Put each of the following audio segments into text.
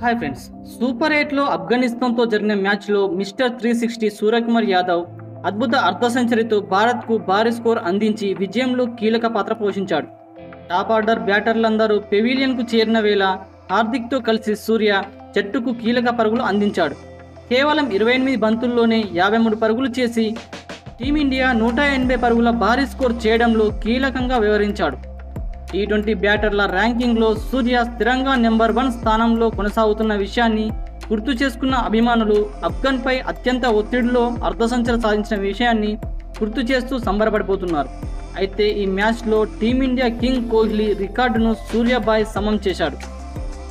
Hi friends, super 8లో ఆఫ్ఘనిస్తాన్తో జరిగిన మ్యాచ్లో mister 360 Suryakumar Yadav అద్భుత అర్ధ సెంచరీతో భారత్కు భారీ స్కోర్ అందించి విజయంలో కీలక పాత్ర పోషించాడు. టాప్ ఆర్డర్ బ్యాటర్లందరూ పెవిలియన్కు చేరిన వేళ హార్దిక్తో కలిసి సూర్య జట్టుకు కీలక పరుగులు అందించాడు. కేవలం 28 బంతుల్లోనే 53 పరుగులు చేసి టీమిండియా 180 పరుగుల భారీ స్కోర్ చేయడంలో కీలకంగా వ్యవహరించాడు. టీ20 బ్యాటర్ల ర్యాంకింగ్లో సూర్య స్థిరంగా నెంబర్ 1 స్థానంలో కొనసాగుతున్న విషయాన్ని గుర్తు చేసుకున్న అభిమానులు ఆఫ్ఘన్పై అత్యంత ఒత్తిడిలో అర్ధ సెంచరీ సాధించిన విషయాన్ని గుర్తు చేస్తూ సంబరపడిపోతున్నారు. అయితే ఈ మ్యాచ్లో టీమిండియా కింగ్ కోహ్లీ రికార్డును సూర్యబాయ్ సమం చేశాడు.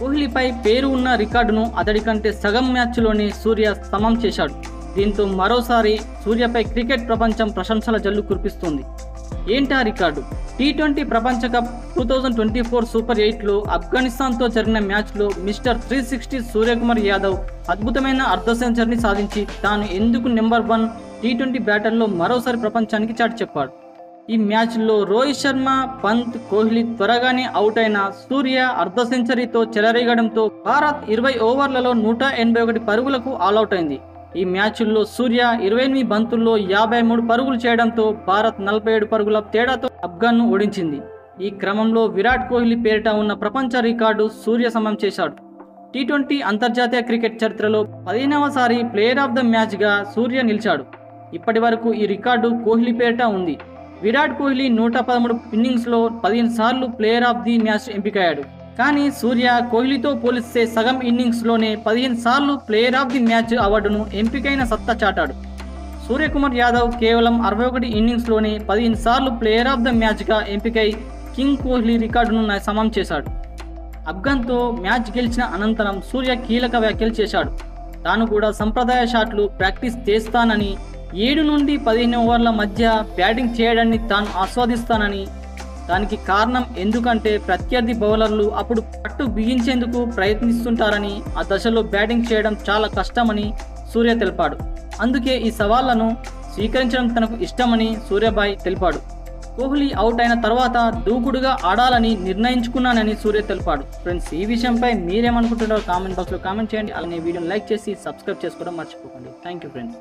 కోహ్లీపై పేరు ఉన్న రికార్డును అతడి కంటే సగం మ్యాచ్లోనే సూర్య సమం చేశాడు. దీంతో మరోసారి సూర్యపై క్రికెట్ ప్రపంచం ప్రశంసల జల్లు కురిపిస్తోంది. ఏంటా రికార్డు? టీ20 ప్రపంచ కప్ 2024 సూపర్ 8లో ఆఫ్ఘనిస్తాన్తో జరిగిన మ్యాచ్లో మిస్టర్ 360 సూర్యకుమార్ యాదవ్ అద్భుతమైన అర్ధ సెంచరీని సాధించి తాను ఎందుకు నెంబర్ 1 టీ20 బ్యాటర్లో మరోసారి ప్రపంచానికి చాటి చెప్పాడు. ఈ మ్యాచ్లో రోహిత్ శర్మ, పంత్, కోహ్లీ త్వరగానే అవుట్ అయిన సూర్య అర్ధ సెంచరీతో చెలరేగడంతో భారత్ 20 ఓవర్లలో 181 పరుగులకు ఆల్అవుట్ అయింది. ఈ మ్యాచ్ల్లో సూర్య 28 బంతుల్లో 53 పరుగులు చేయడంతో భారత్ 47 పరుగుల తేడాతో ఆఫ్ఘన్ను ఓడించింది. ఈ క్రమంలో విరాట్ కోహ్లీ పేరిట ఉన్న ప్రపంచ రికార్డు సూర్య సమం చేశాడు. టీ20 అంతర్జాతీయ క్రికెట్ చరిత్రలో 15వసారి ప్లేయర్ ఆఫ్ ద మ్యాచ్గా సూర్య నిలిచాడు. ఇప్పటి వరకు ఈ రికార్డు కోహ్లీ పేరిట ఉంది. విరాట్ కోహ్లీ 113 ఇన్నింగ్స్లో 15 సార్లు ప్లేయర్ ఆఫ్ ది మ్యాచ్ ఎంపికయ్యాడు. కానీ సూర్య కోహ్లీతో పోలిస్తే సగం ఇన్నింగ్స్లోనే 15 సార్లు ప్లేయర్ ఆఫ్ ది మ్యాచ్ అవార్డును ఎంపికైన సత్తా చాటాడు. సూర్యకుమార్ యాదవ్ కేవలం 61 ఇన్నింగ్స్లోనే 15 సార్లు ప్లేయర్ ఆఫ్ ద మ్యాచ్గా ఎంపికై కింగ్ కోహ్లీ రికార్డును సమం చేశాడు. ఆఫ్ఘన్తో మ్యాచ్ గెలిచిన అనంతరం సూర్య కీలక వ్యాఖ్యలు చేశాడు. తాను కూడా సంప్రదాయ షాట్లు ప్రాక్టీస్ చేస్తానని, 7 నుండి 15 ఓవర్ల మధ్య బ్యాటింగ్ చేయడాన్ని తాను ఆస్వాదిస్తానని, దానికి కారణం ఎందుకంటే ప్రత్యర్థి బౌలర్లు అప్పుడు పట్టు బిగించేందుకు ప్రయత్నిస్తుంటారని, ఆ దశలో బ్యాటింగ్ చేయడం చాలా కష్టమని సూర్య తెలిపాడు. అందుకే ఈ సవాళ్లను స్వీకరించడం తనకు ఇష్టమని సూర్యబాయ్ తెలిపాడు. కోహ్లీ అవుట్ అయిన తర్వాత దూకుడుగా ఆడాలని నిర్ణయించుకున్నానని సూర్య తెలిపాడు. ఫ్రెండ్స్, ఈ విషయంపై మీరేమనుకుంటున్నారో కామెంట్ బాక్స్లో కామెంట్ చేయండి. అలానే వీడియోని లైక్ చేసి సబ్స్క్రైబ్ చేసుకోవడం మర్చిపోకండి. Thank you friends.